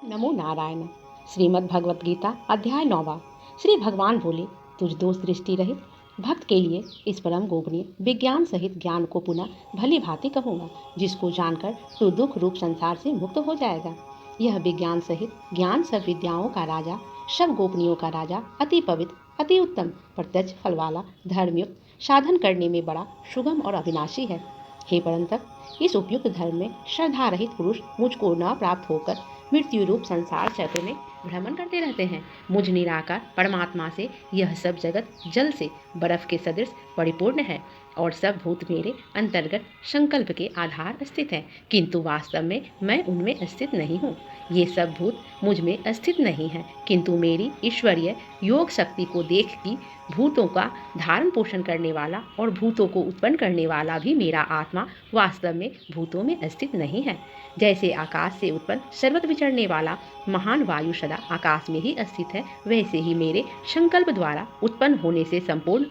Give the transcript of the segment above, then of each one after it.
नमो नारायण। श्रीमद् भगवत गीता अध्याय 9। श्री भगवान बोले, तुझ दोष दृष्टि रहित भक्त के लिए इस परम गोपनीय विज्ञान सहित ज्ञान को पुनः भली भांति कहूँगा, जिसको जानकर तू दुख रूप संसार से मुक्त हो जाएगा। यह विज्ञान सहित ज्ञान सब विद्याओं का राजा, सब गोपनीयों का राजा, अति पवित्र, अति उत्तम, प्रत्यक्ष फल वाला, धर्मयुक्त, साधन करने में बड़ा सुगम और अविनाशी है। हे परंतप, इस उपयुक्त धर्म में श्रद्धा रहित पुरुष मुझको न प्राप्त होकर मृत्यु रूप संसार चक्र में भ्रमण करते रहते हैं। मुझ निराकार परमात्मा से यह सब जगत जल से बर्फ के सदृश परिपूर्ण है और सब भूत मेरे अंतर्गत संकल्प के आधार स्थित है, किंतु वास्तव में मैं उनमें स्थित नहीं हूँ। ये सब भूत मुझ में स्थित नहीं है, किंतु मेरी ईश्वरीय योग शक्ति को देख कि भूतों का धारण पोषण करने वाला और भूतों को उत्पन्न करने वाला भी मेरा आत्मा वास्तव में भूतों में स्थित नहीं है। जैसे आकाश से उत्पन्न सर्वत्र विचरने वाला महान वायु सदा आकाश में ही स्थित है, वैसे ही मेरे संकल्प द्वारा उत्पन्न होने से संपूर्ण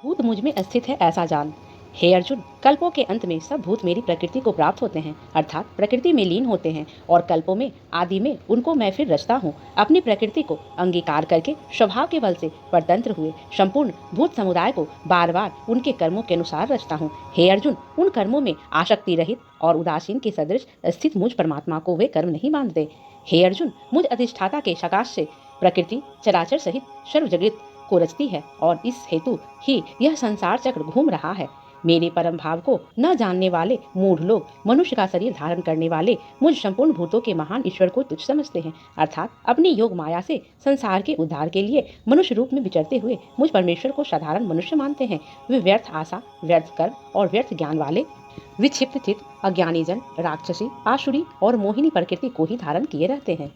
भूत मुझ में स्थित है, ऐसा जान। हे अर्जुन, कल्पों के अंत में सब भूत मेरी प्रकृति को प्राप्त होते हैं, अर्थात प्रकृति में लीन होते हैं, और कल्पों में आदि में उनको मैं फिर रचता हूँ। अपनी प्रकृति को अंगीकार करके स्वभाव के बल से परतंत्र हुए संपूर्ण भूत समुदाय को बार बार उनके कर्मों के अनुसार रचता हूँ। हे अर्जुन, उन कर्मों में आसक्ति रहित और उदासीन के सदृश स्थित मुझ परमात्मा को वे कर्म नहीं बांधते। हे अर्जुन, मुझ अधिष्ठाता के सकाश से प्रकृति चराचर सहित सर्व जगत को रचती है, और इस हेतु ही यह संसार चक्र घूम रहा है। मेरे परम भाव को न जानने वाले मूढ़ लोग मनुष्य का शरीर धारण करने वाले मुझ संपूर्ण भूतों के महान ईश्वर को तुच्छ समझते हैं, अर्थात अपनी योग माया से संसार के उद्धार के लिए मनुष्य रूप में विचरते हुए मुझ परमेश्वर को साधारण मनुष्य मानते हैं। वे व्यर्थ आशा, व्यर्थ कर्म और व्यर्थ ज्ञान वाले विक्षिप्त चित्त अज्ञानी जन राक्षसी, आसुरी और मोहिनी प्रकृति को ही धारण किए रहते हैं।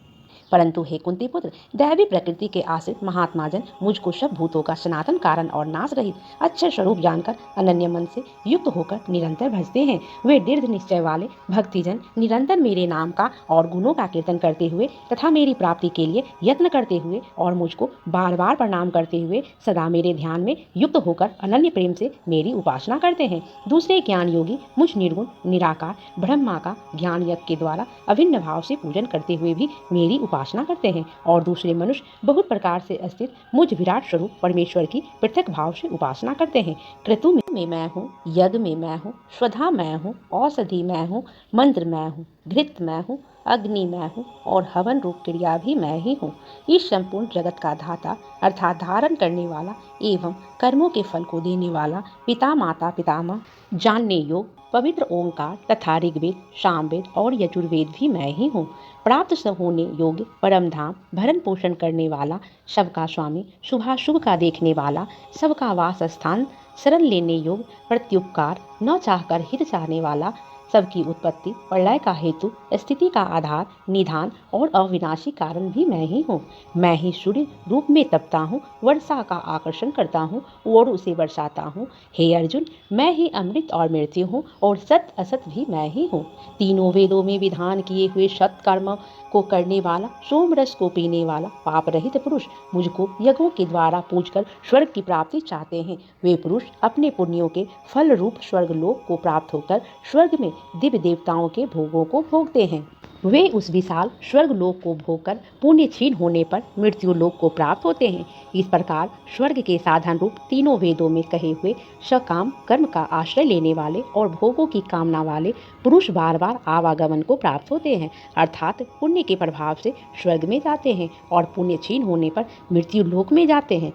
परंतु हे कुंती पुत्र, दैवी प्रकृति के आश्रित महात्मा जन मुझको सब भूतों का सनातन कारण और नाश रहित अक्षर स्वरूप जानकर अनन्य मन से युक्त होकर निरंतर भजते हैं। वे दृढ़ निश्चय वाले भक्तिजन निरंतर मेरे नाम का और गुणों का कीर्तन करते हुए तथा मेरी प्राप्ति के लिए यत्न करते हुए और मुझको बार बार प्रणाम करते हुए सदा मेरे ध्यान में युक्त होकर अनन्य प्रेम से मेरी उपासना करते हैं। दूसरे ज्ञान योगी मुझ निर्गुण निराकार ब्रह्मा का ज्ञान यज्ञ के द्वारा अभिन्न भाव से पूजन करते हुए भी मेरी उपासना करते हैं, और दूसरे मनुष्य बहुत प्रकार से स्थित मुझ विराट स्वरूप परमेश्वर की पृथक भाव से उपासना करते हैं। क्रतु में मैं हूँ, यज्ञ में मैं हूँ, स्वधा मैं हूँ, औषधि मैं हूँ, मंत्र मैं हूँ, घृत मैं हूँ, अग्नि मैं हूँ, और हवन रूप क्रिया भी मैं ही हूँ। इस संपूर्ण जगत का धाता अर्थात धारण करने वाला एवं कर्मों के फल को देने वाला पिता माता पितामह जानने योग पवित्र ओंकार तथा ऋग्वेद, सामवेद और यजुर्वेद भी मैं ही हूँ। प्राप्त सब होने योग्य परम धाम भरण पोषण करने वाला, सबका स्वामी, शुभाशुभ का देखने वाला, सबका वास स्थान, शरण लेने योग, प्रत्युपकार, न चाहकर हित चाहने वाला, सबकी उत्पत्ति और लय का हेतु, स्थिति का आधार, निधान और अविनाशी कारण भी मैं ही हूँ। मैं ही सूर्य रूप में तपता हूँ, वर्षा का आकर्षण करता हूँ और उसे बरसाता हूँ। हे अर्जुन, मैं ही अमृत और मृत्यु हूँ, और सत असत भी मैं ही हूँ। तीनों वेदों में विधान किए हुए सत कर्म को करने वाला, सोम रस को पीने वाला, पाप रहित पुरुष मुझको यज्ञों के द्वारा पूजकर स्वर्ग की प्राप्ति चाहते हैं। वे पुरुष अपने पुण्यों के फल रूप स्वर्ग लोक को प्राप्त होकर स्वर्ग में दिव्य देवताओं के भोगों को भोगते हैं। वे उस विशाल स्वर्ग लोक को भोगकर पुण्य क्षीण होने पर मृत्यु लोक को प्राप्त होते हैं। इस प्रकार स्वर्ग के साधन रूप तीनों वेदों में कहे हुए सकाम कर्म का आश्रय लेने वाले और भोगों की कामना वाले पुरुष बार बार आवागमन को प्राप्त होते हैं, अर्थात पुण्य के प्रभाव से स्वर्ग में जाते हैं और पुण्य क्षीण होने पर मृत्यु लोक में जाते हैं।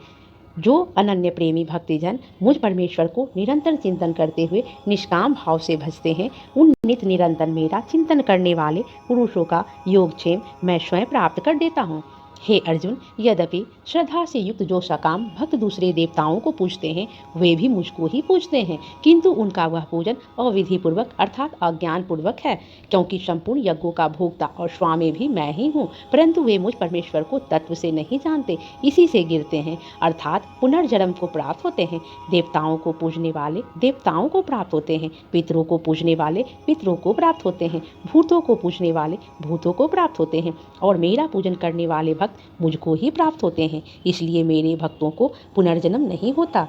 जो अनन्य प्रेमी भक्तिजन मुझ परमेश्वर को निरंतर चिंतन करते हुए निष्काम भाव से भजते हैं, उन नित निरंतर मेरा चिंतन करने वाले पुरुषों का योगक्षेम मैं स्वयं प्राप्त कर देता हूँ। हे अर्जुन, यद्यपि श्रद्धा से युक्त जो सकाम भक्त दूसरे देवताओं को पूजते हैं, वे भी मुझको ही पूजते हैं, किंतु उनका वह पूजन अविधि पूर्वक अर्थात अज्ञान पूर्वक है, क्योंकि संपूर्ण यज्ञों का भोक्ता और स्वामी भी मैं ही हूँ, परंतु वे मुझ परमेश्वर को तत्व से नहीं जानते, इसी से गिरते हैं, अर्थात पुनर्जन्म को प्राप्त होते हैं। देवताओं को पूजने वाले देवताओं को प्राप्त होते हैं, पितरों को पूजने वाले पितरों को प्राप्त होते हैं, भूतों को पूजने वाले भूतों को प्राप्त होते हैं, और मेरा पूजन करने वाले भक्त मुझको ही प्राप्त होते हैं। इसलिए मेरे भक्तों को पुनर्जन्म नहीं होता।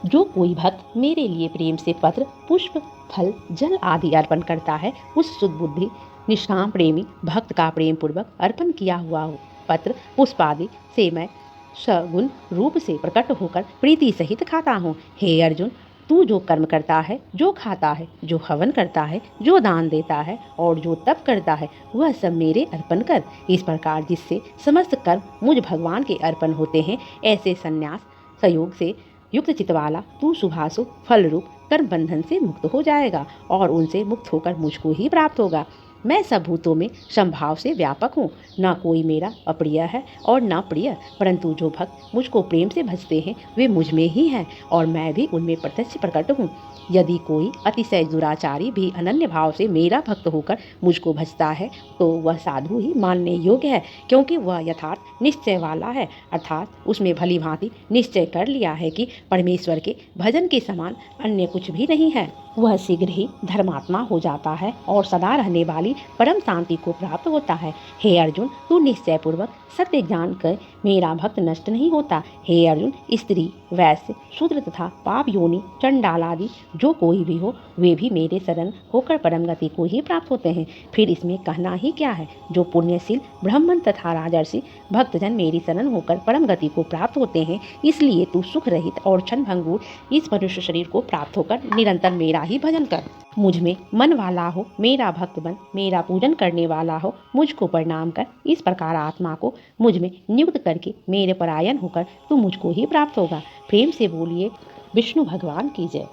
जो कोई भक्त मेरे लिए प्रेम से पत्र, पुष्प, फल, जल आदि अर्पण करता है, उस शुद्ध बुद्धि निष्काम प्रेमी भक्त का प्रेम पूर्वक अर्पण किया हुआ पत्र पुष्पादि से मैं सगुण रूप से प्रकट होकर प्रीति सहित खाता हूँ। हे अर्जुन, तू जो कर्म करता है, जो खाता है, जो हवन करता है, जो दान देता है और जो तप करता है, वह सब मेरे अर्पण कर। इस प्रकार जिससे समस्त कर्म मुझ भगवान के अर्पण होते हैं, ऐसे संन्यास संयोग से युक्त चित्त वाला तू शुभाशुभ फल रूप कर्म बंधन से मुक्त हो जाएगा और उनसे मुक्त होकर मुझको ही प्राप्त होगा। मैं सब भूतों में समभाव से व्यापक हूँ, न कोई मेरा अप्रिय है और न प्रिय, परंतु जो भक्त मुझको प्रेम से भजते हैं वे मुझ में ही हैं और मैं भी उनमें प्रत्यक्ष प्रकट हूँ। यदि कोई अतिशय दुराचारी भी अनन्य भाव से मेरा भक्त होकर मुझको भजता है तो वह साधु ही मानने योग्य है, क्योंकि वह यथार्थ निश्चय वाला है, अर्थात उसमें भली भांति निश्चय कर लिया है कि परमेश्वर के भजन के समान अन्य कुछ भी नहीं है। वह शीघ्र ही धर्मात्मा हो जाता है और सदा रहने वाली परम शांति को प्राप्त होता है। हे अर्जुन, तू निश्चय पूर्वक सत्य जान कर मेरा भक्त नष्ट नहीं होता। हे अर्जुन, स्त्री, वैश्य, शूद्र तथा पाप योनि, चंडाल आदि जो कोई भी हो, वे भी मेरे शरण होकर परम गति को ही प्राप्त होते हैं। फिर इसमें कहना ही क्या है। जो पुण्यशील ब्राह्मण तथा राजर्षि भक्तजन मेरी शरण होकर परम गति को प्राप्त होते हैं, इसलिए तू सुख रहित और क्षण भंगुर इस मनुष्य शरीर को प्राप्त होकर निरंतर मेरा ही भजन कर। मुझ में मन वाला हो, मेरा भक्त बन, मेरा पूजन करने वाला हो, मुझको प्रणाम कर। इस प्रकार आत्मा को मुझ में नियुक्त करके मेरे परायण होकर तू मुझको ही प्राप्त होगा। प्रेम से बोलिए विष्णु भगवान की जय।